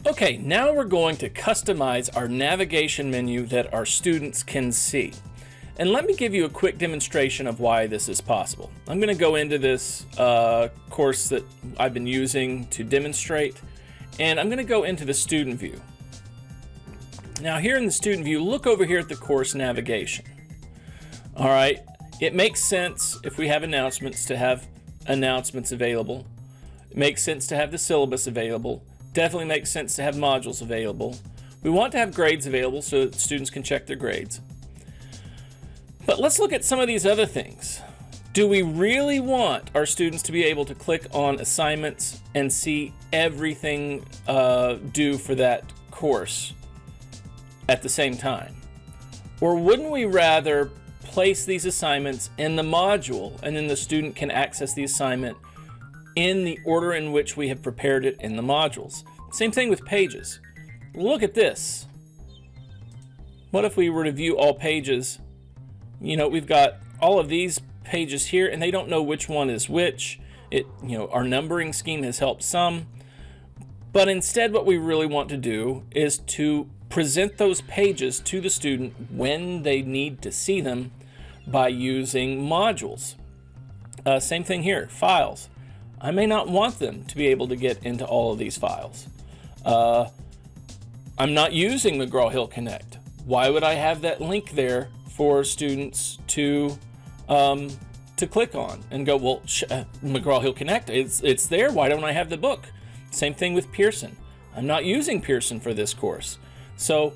Okay, now we're going to customize our navigation menu that our students can see. And let me give you a quick demonstration of why this is possible. I'm going to go into this course that I've been using to demonstrate, and I'm going to go into the student view. Now here in the student view, look over here at the course navigation. All right, it makes sense if we have announcements to have announcements available. It makes sense to have the syllabus available. Definitely makes sense to have modules available. We want to have grades available so that students can check their grades. But let's look at some of these other things. Do we really want our students to be able to click on assignments and see everything due for that course at the same time? Or wouldn't we rather place these assignments in the module and then the student can access the assignment in the order in which we have prepared it in the modules? Same thing with pages. Look at this. What if we were to view all pages? You know, we've got all of these pages here and they don't know which one is which. Our numbering scheme has helped some, but instead what we really want to do is to present those pages to the student when they need to see them by using modules. Same thing here, files. I may not want them to be able to get into all of these files. I'm not using McGraw-Hill Connect. Why would I have that link there for students to click on and go, well, McGraw-Hill Connect, it's there. Why don't I have the book? Same thing with Pearson. I'm not using Pearson for this course. So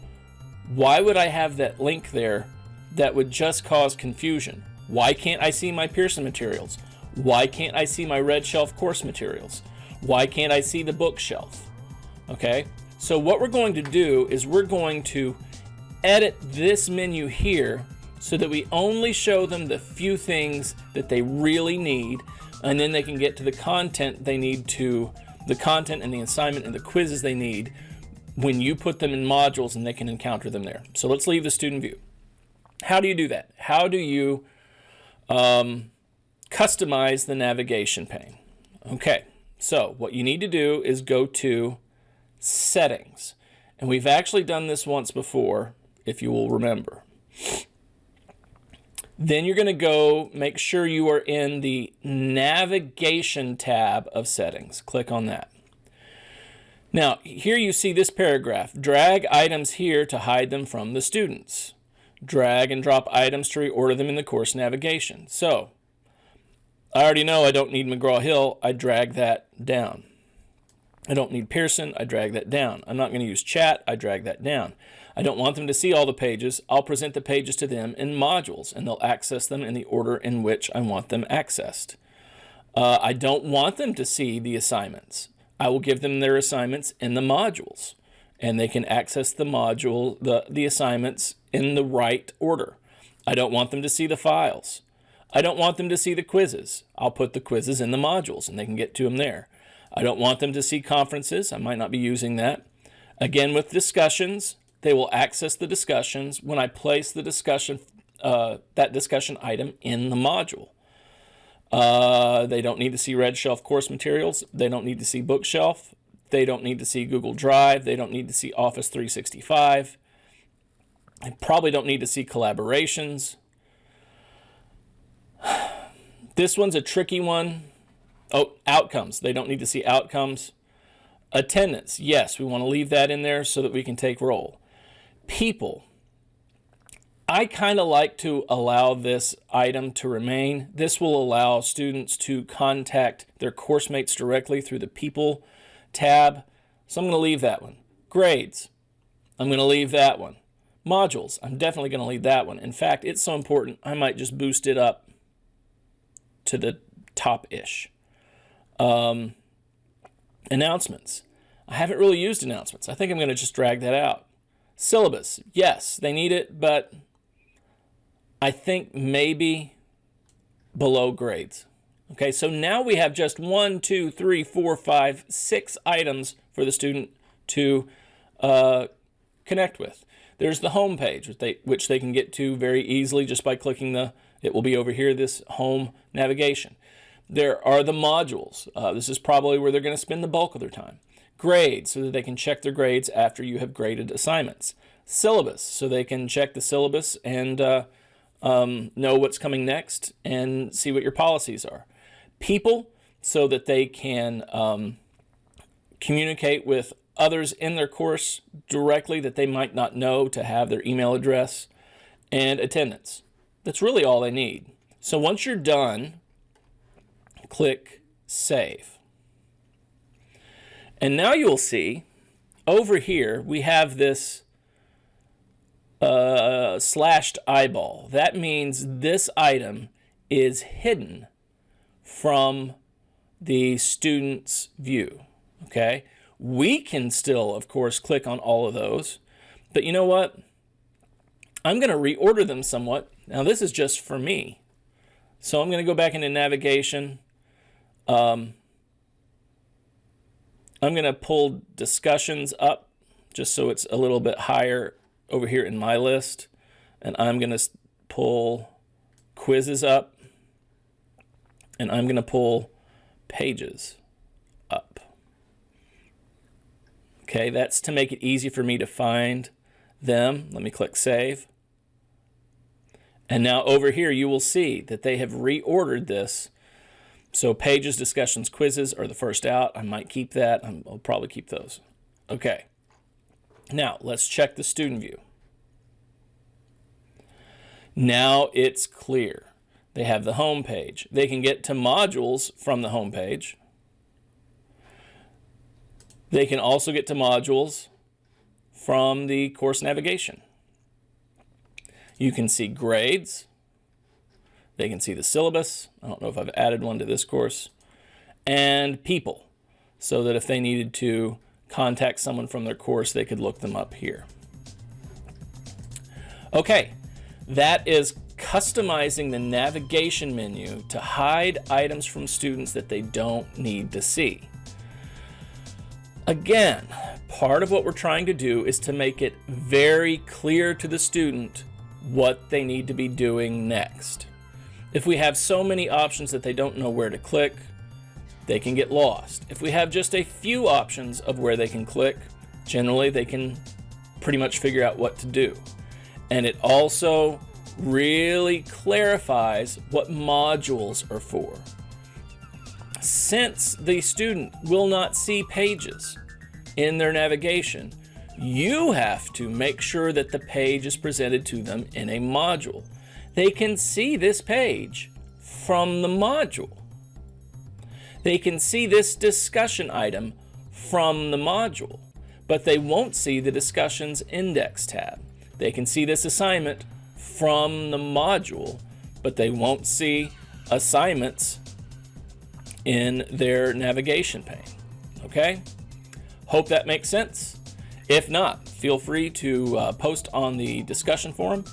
why would I have that link there that would just cause confusion? Why can't I see my Pearson materials? Why can't I see my Red Shelf course materials? Why can't I see the bookshelf? Okay, so what we're going to do is we're going to edit this menu here so that we only show them the few things that they really need, and then they can get to the content they need to, the content and the assignment and the quizzes they need when you put them in modules and they can encounter them there. So let's leave the student view. How do you do that? How do you customize the navigation pane? Okay, so what you need to do is go to Settings. And we've actually done this once before, if you will remember. Then you're going to go make sure you are in the Navigation tab of Settings. Click on that. Now, here you see this paragraph. Drag items here to hide them from the students. Drag and drop items to reorder them in the course navigation. So, I already know I don't need McGraw-Hill. I drag that down. I don't need Pearson. I drag that down. I'm not going to use chat. I drag that down. I don't want them to see all the pages. I'll present the pages to them in modules, and they'll access them in the order in which I want them accessed. I don't want them to see the assignments. I will give them their assignments in the modules, and they can access the module, the assignments in the right order. I don't want them to see the files. I don't want them to see the quizzes. I'll put the quizzes in the modules, and they can get to them there. I don't want them to see conferences. I might not be using that. Again, with discussions, they will access the discussions when I place the discussion, that discussion item in the module. They don't need to see Red Shelf course materials. They don't need to see Bookshelf. They don't need to see Google Drive. They don't need to see Office 365. They probably don't need to see collaborations. This one's a tricky one. Oh, outcomes. They don't need to see outcomes. Attendance. Yes, we want to leave that in there so that we can take roll. People. I kind of like to allow this item to remain. This will allow students to contact their course mates directly through the People tab. So I'm going to leave that one. Grades. I'm going to leave that one. Modules. I'm definitely going to leave that one. In fact, it's so important, I might just boost it up to the top-ish. Announcements. I haven't really used announcements. I think I'm going to just drag that out. Syllabus. Yes, they need it, but I think maybe below grades. Okay, so now we have just 1, 2, 3, 4, 5, 6 items for the student to connect with. There's the home page, which they can get to very easily just by clicking it will be over here, this home navigation. There are the modules. This is probably where they're going to spend the bulk of their time. Grades, so that they can check their grades after you have graded assignments. Syllabus, so they can check the syllabus and know what's coming next and see what your policies are. People, so that they can communicate with others in their course directly that they might not know to have their email address. And attendance. That's really all they need. So once you're done, click Save. And now you'll see over here we have this slashed eyeball. That means this item is hidden from the student's view. Okay? We can still, of course, click on all of those. But you know what? I'm going to reorder them somewhat. Now this is just for me. So I'm going to go back into navigation. I'm going to pull discussions up just so it's a little bit higher over here in my list. And I'm going to pull quizzes up. And I'm going to pull pages up. Okay, that's to make it easy for me to find them. Let me click Save. And now over here you will see that they have reordered this. So pages, discussions, quizzes are the first out. I might keep that. I'll probably keep those. Okay. Now let's check the student view. Now it's clear. They have the home page. They can get to modules from the home page. They can also get to modules from the course navigation. You can see grades. They can see the syllabus. I don't know if I've added one to this course. And people, so that if they needed to contact someone from their course, they could look them up here. Okay, that is customizing the navigation menu to hide items from students that they don't need to see. Again, part of what we're trying to do is to make it very clear to the student what they need to be doing next. If we have so many options that they don't know where to click, they can get lost. If we have just a few options of where they can click, generally they can pretty much figure out what to do. And it also really clarifies what modules are for. Since the student will not see pages in their navigation, you have to make sure that the page is presented to them in a module. They can see this page from the module. They can see this discussion item from the module, but they won't see the discussions index tab. They can see this assignment from the module, but they won't see assignments in their navigation pane. Okay? Hope that makes sense. If not, feel free to post on the discussion forum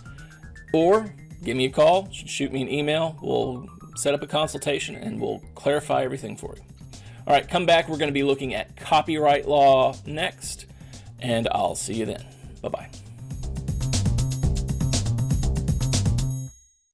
or give me a call, shoot me an email. We'll set up a consultation and we'll clarify everything for you. All right, come back. We're going to be looking at copyright law next, and I'll see you then. Bye-bye.